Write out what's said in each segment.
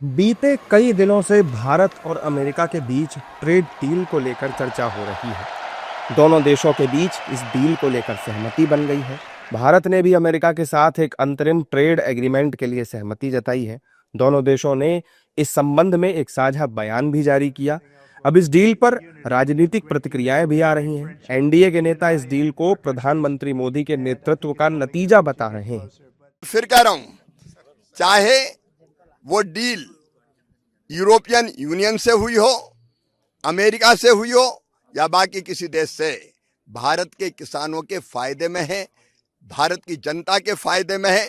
बीते कई दिनों से भारत और अमेरिका के बीच ट्रेड डील को लेकर चर्चा हो रही है। दोनों देशों के बीच इस डील को लेकर सहमति बन गई है। भारत ने भी अमेरिका के साथ एक अंतरिम ट्रेड एग्रीमेंट के लिए सहमति जताई है। दोनों देशों ने इस संबंध में एक साझा बयान भी जारी किया। अब इस डील पर राजनीतिक प्रतिक्रियाएं भी आ रही हैं। एनडीए के नेता इस डील को प्रधानमंत्री मोदी के नेतृत्व का नतीजा बता रहे हैं। फिर कह रहा हूं, चाहे वो डील यूरोपियन यूनियन से हुई हो, अमेरिका से हुई हो या बाकी किसी देश से, भारत के किसानों के फायदे में है, भारत की जनता के फायदे में है।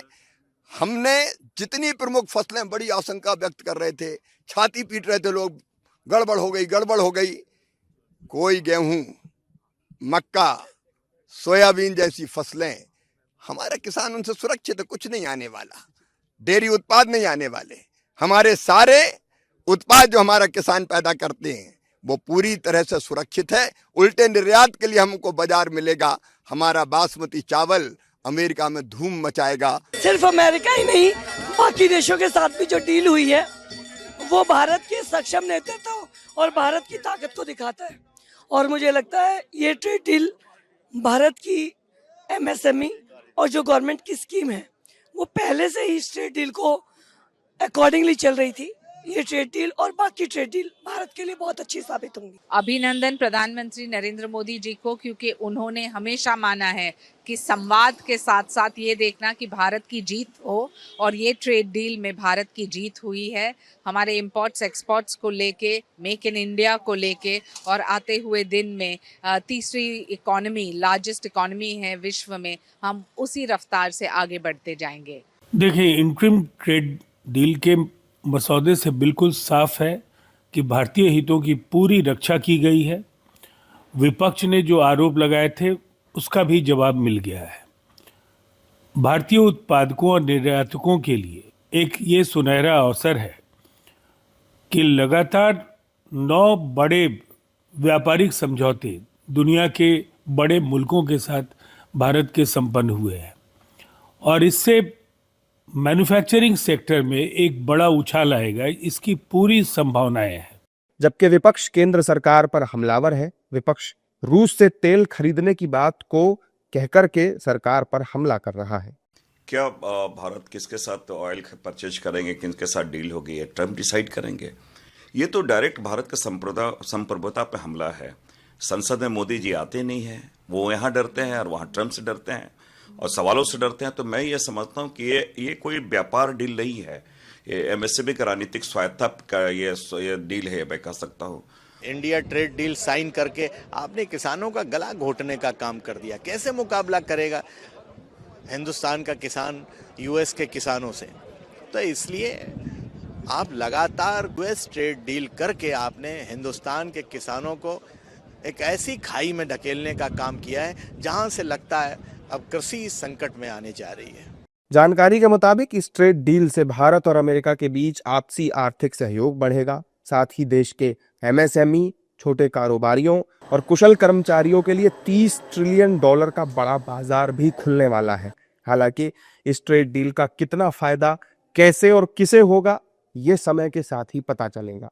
हमने जितनी प्रमुख फसलें बड़ी आशंका व्यक्त कर रहे थे, छाती पीट रहे थे लोग, गड़बड़ हो गई गड़बड़ हो गई। कोई गेहूं, मक्का, सोयाबीन जैसी फसलें हमारे किसान उनसे सुरक्षित है, कुछ नहीं आने वाला। डेयरी उत्पाद नहीं आने वाले। हमारे सारे उत्पाद जो हमारा किसान पैदा करते हैं वो पूरी तरह से सुरक्षित है। उल्टे निर्यात के लिए हमको बाजार मिलेगा। हमारा बासमती चावल अमेरिका में धूम मचाएगा। सिर्फ अमेरिका ही नहीं, बाकी देशों के साथ भी जो डील हुई है वो भारत के सक्षम नेतृत्व और भारत की ताकत को दिखाता है। और मुझे लगता है ये ट्रेड डील भारत की एमएसएमई और जो गवर्नमेंट की स्कीम है वो पहले से ही इस ट्रेड डील को अकॉर्डिंगली चल रही थी। ये ट्रेड डील और बाकी ट्रेड डील भारत के लिए बहुत अच्छी साबित होंगी। अभिनंदन प्रधानमंत्री नरेंद्र मोदी जी को, क्योंकि उन्होंने हमेशा माना है कि संवाद के साथ साथ ये देखना कि भारत की जीत हो, और ये ट्रेड डील में भारत की जीत हुई है। हमारे इंपोर्ट्स एक्सपोर्ट्स को लेके, मेक इन इंडिया को लेके, और आते हुए दिन में तीसरी इकोनॉमी, लार्जेस्ट इकोनॉमी है विश्व में, हम उसी रफ्तार से आगे बढ़ते जाएंगे। देखिए, इंटरिम ट्रेड डील के मसौदे से बिल्कुल साफ है कि भारतीय हितों की पूरी रक्षा की गई है। विपक्ष ने जो आरोप लगाए थे उसका भी जवाब मिल गया है। भारतीय उत्पादकों और निर्यातकों के लिए एक ये सुनहरा अवसर है कि लगातार 9 बड़े व्यापारिक समझौते दुनिया के बड़े मुल्कों के साथ भारत के संपन्न हुए हैं, और इससे मैन्युफैक्चरिंग सेक्टर में एक बड़ा उछाल आएगा, इसकी पूरी संभावनाएं हैं। जबकि विपक्ष केंद्र सरकार पर हमलावर है। विपक्ष रूस से तेल खरीदने की बात को कहकर के सरकार पर हमला कर रहा है। क्या भारत किसके साथ ऑयल परचेज करेंगे, किसके साथ डील होगी, ये ट्रम्प डिसाइड करेंगे? ये तो डायरेक्ट भारत के संप्रभुता पे हमला है। संसद में मोदी जी आते नहीं हैं, वो यहाँ डरते हैं और वहाँ ट्रम्प से डरते हैं और सवालों से डरते हैं। तो मैं ये समझता हूँ कि ये कोई व्यापार डील नहीं है, ये एमएसएमई का राजनीतिक स्वायत्ता का ये डील है, मैं कह सकता हूँ। इंडिया ट्रेड डील साइन करके आपने किसानों का गला घोटने का काम कर दिया। कैसे मुकाबला करेगा हिंदुस्तान का किसान यूएस के किसानों से? तो इसलिए आप लगातार यूएस ट्रेड डील करके आपने हिंदुस्तान के किसानों को एक ऐसी खाई में ढकेलने का काम किया है जहां से लगता है अब कृषि संकट में आने जा रही है। जानकारी के मुताबिक इस ट्रेड डील से भारत और अमेरिका के बीच आपसी आर्थिक सहयोग बढ़ेगा। साथ ही देश के एमएसएमई, छोटे कारोबारियों और कुशल कर्मचारियों के लिए $30 ट्रिलियन का बड़ा बाजार भी खुलने वाला है। हालांकि इस ट्रेड डील का कितना फायदा कैसे और किसे होगा, ये समय के साथ ही पता चलेगा।